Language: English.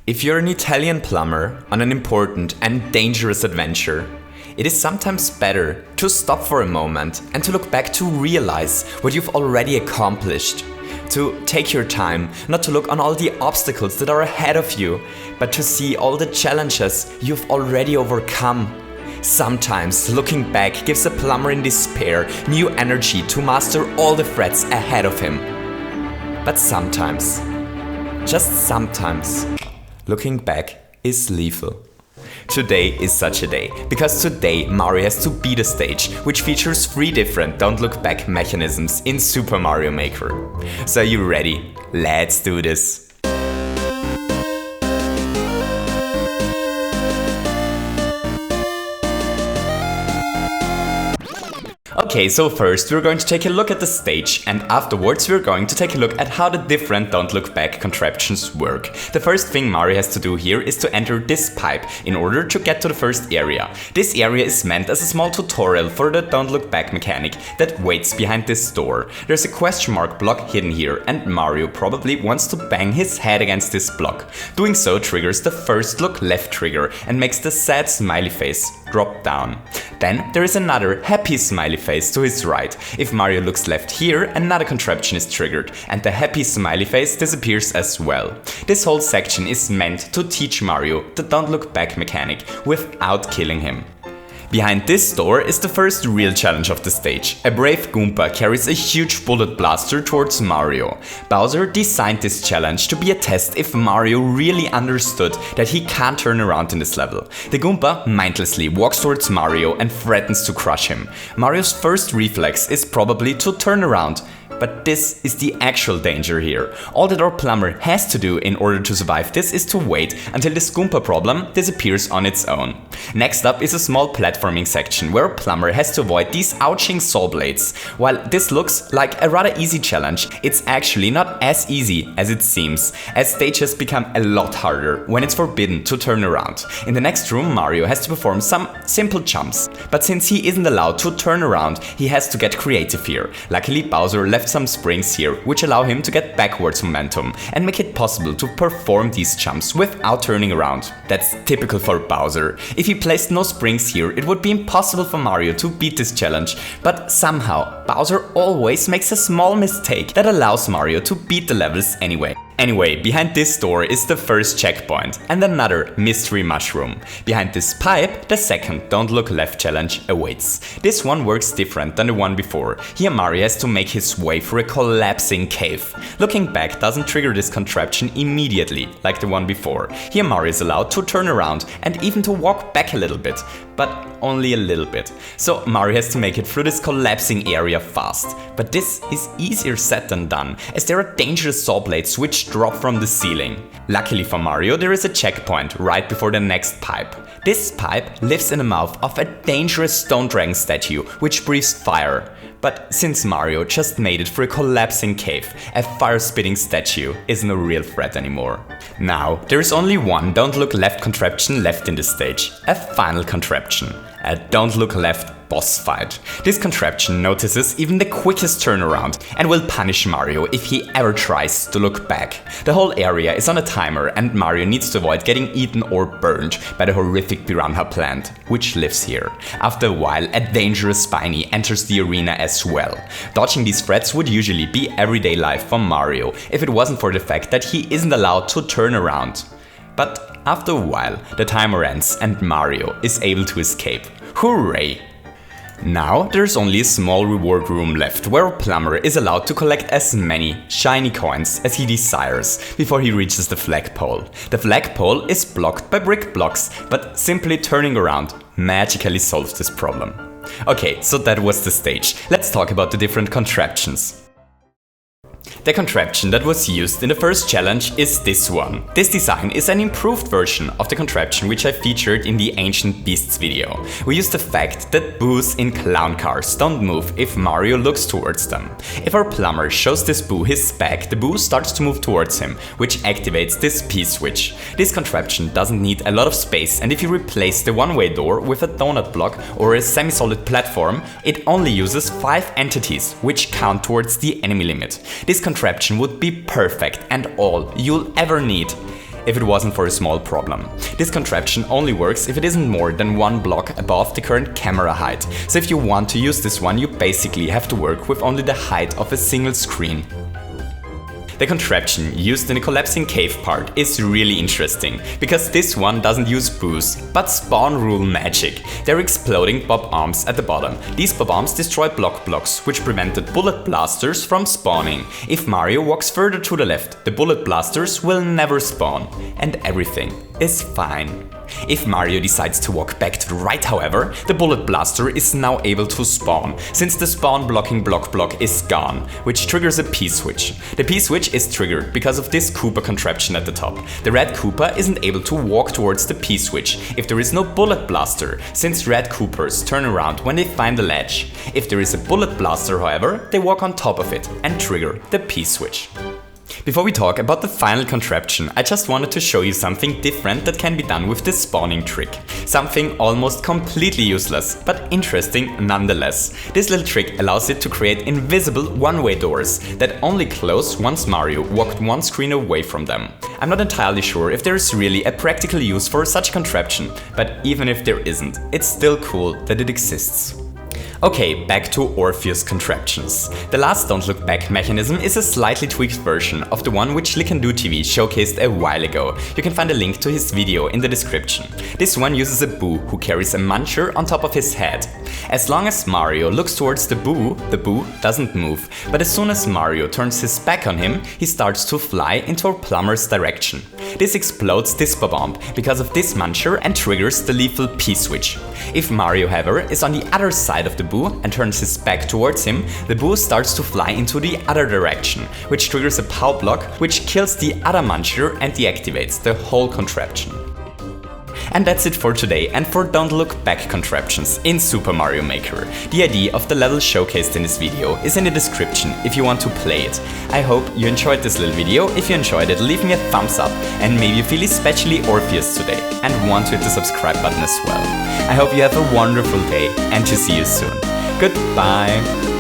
If you're an Italian plumber on an important and dangerous adventure, it is sometimes better to stop for a moment and to look back to realize what you've already accomplished. To take your time, not to look on all the obstacles that are ahead of you, but to see all the challenges you've already overcome. Sometimes looking back gives a plumber in despair new energy to master all the threats ahead of him. But sometimes, just sometimes, looking back is lethal. Today is such a day, because today Mario has to beat a stage which features 3 different don't look back mechanisms in Super Mario Maker. So are you ready? Let's do this! Okay, so first we're going to take a look at the stage, and afterwards we're going to take a look at how the different don't look back contraptions work. The first thing Mario has to do here is to enter this pipe in order to get to the first area. This area is meant as a small tutorial for the don't look back mechanic that waits behind this door. There's a question mark block hidden here, and Mario probably wants to bang his head against this block. Doing so triggers the first look left trigger and makes the sad smiley face drop down. Then there is another happy smiley face to his right. If Mario looks left here, another contraption is triggered and the happy smiley face disappears as well. This whole section is meant to teach Mario the don't look back mechanic without killing him. Behind this door is the first real challenge of the stage. A brave Goomba carries a huge bullet blaster towards Mario. Bowser designed this challenge to be a test if Mario really understood that he can't turn around in this level. The Goomba mindlessly walks towards Mario and threatens to crush him. Mario's first reflex is probably to turn around. But this is the actual danger here. All that our plumber has to do in order to survive this is to wait until this Goomba problem disappears on its own. Next up is a small platforming section where a plumber has to avoid these ouching saw blades. While this looks like a rather easy challenge, it's actually not as easy as it seems, as stages become a lot harder when it's forbidden to turn around. In the next room, Mario has to perform some simple jumps, but since he isn't allowed to turn around, he has to get creative here. Luckily, Bowser left some springs here, which allow him to get backwards momentum and make it possible to perform these jumps without turning around. That's typical for Bowser. If he placed no springs here, it would be impossible for Mario to beat this challenge, but somehow Bowser always makes a small mistake that allows Mario to beat the levels anyway. Anyway, behind this door is the first checkpoint and another mystery mushroom. Behind this pipe, the second don't look left challenge awaits. This one works different than the one before. Here Mario has to make his way through a collapsing cave. Looking back doesn't trigger this contraption immediately, like the one before. Here Mario is allowed to turn around and even to walk back a little bit, but only a little bit. So Mario has to make it through this collapsing area fast. But this is easier said than done, as there are dangerous saw blades which drop from the ceiling. Luckily for Mario, there is a checkpoint right before the next pipe. This pipe lives in the mouth of a dangerous stone dragon statue which breathes fire. But since Mario just made it through a collapsing cave, a fire-spitting statue isn't a real threat anymore. Now, there is only one don't look left contraption left in this stage, a final contraption. A don't look left boss fight. This contraption notices even the quickest turnaround and will punish Mario if he ever tries to look back. The whole area is on a timer and Mario needs to avoid getting eaten or burned by the horrific piranha plant, which lives here. After a while, a dangerous Spiny enters the arena as well. Dodging these threats would usually be everyday life for Mario if it wasn't for the fact that he isn't allowed to turn around. But after a while, the timer ends and Mario is able to escape. Hooray! Now there's only a small reward room left where a plumber is allowed to collect as many shiny coins as he desires before he reaches the flagpole. The flagpole is blocked by brick blocks, but simply turning around magically solves this problem. Okay, so that was the stage. Let's talk about the different contraptions. The contraption that was used in the first challenge is this one. This design is an improved version of the contraption which I featured in the Ancient Beasts video. We used the fact that boos in clown cars don't move if Mario looks towards them. If our plumber shows this boo his back, the boo starts to move towards him, which activates this P-switch. This contraption doesn't need a lot of space, and if you replace the one-way door with a donut block or a semi-solid platform, it only uses 5 entities, which count towards the enemy limit. This contraption would be perfect and all you'll ever need. if it wasn't for a small problem. This contraption only works if it isn't more than 1 block above the current camera height, so if you want to use this one, you basically have to work with only the height of a single screen. The contraption used in the collapsing cave part is really interesting, because this one doesn't use boost, but spawn rule magic. They're exploding bob arms at the bottom. These bob arms destroy blocks, which prevented bullet blasters from spawning. If Mario walks further to the left, the bullet blasters will never spawn, and everything is fine. If Mario decides to walk back to the right, however, the bullet blaster is now able to spawn, since the spawn blocking block is gone, which triggers a P-switch. The P-switch is triggered because of this Koopa contraption at the top. The red Koopa isn't able to walk towards the P-switch if there is no bullet blaster, since red Koopas turn around when they find the ledge. If there is a bullet blaster, however, they walk on top of it and trigger the P-switch. Before we talk about the final contraption, I just wanted to show you something different that can be done with this spawning trick. Something almost completely useless, but interesting nonetheless. This little trick allows it to create invisible one-way doors that only close once Mario walked 1 screen away from them. I'm not entirely sure if there is really a practical use for such a contraption, but even if there isn't, it's still cool that it exists. Okay, back to Orpheus contraptions. The last Don't Look Back mechanism is a slightly tweaked version of the one which Lickandoo TV showcased a while ago. You can find a link to his video in the description. This one uses a Boo who carries a muncher on top of his head. As long as Mario looks towards the Boo doesn't move, but as soon as Mario turns his back on him, he starts to fly into a plumber's direction. This explodes this bomb because of this muncher and triggers the lethal P-switch. If Mario, however, is on the other side of the Boo and turns his back towards him, the Boo starts to fly into the other direction, which triggers a power block which kills the other muncher and deactivates the whole contraption. And that's it for today and for Don't Look Back contraptions in Super Mario Maker. The ID of the level showcased in this video is in the description if you want to play it. I hope you enjoyed this little video. If you enjoyed it, leave me a thumbs up, and maybe you feel especially Orpheus today and want to hit the subscribe button as well. I hope you have a wonderful day and to see you soon. Goodbye!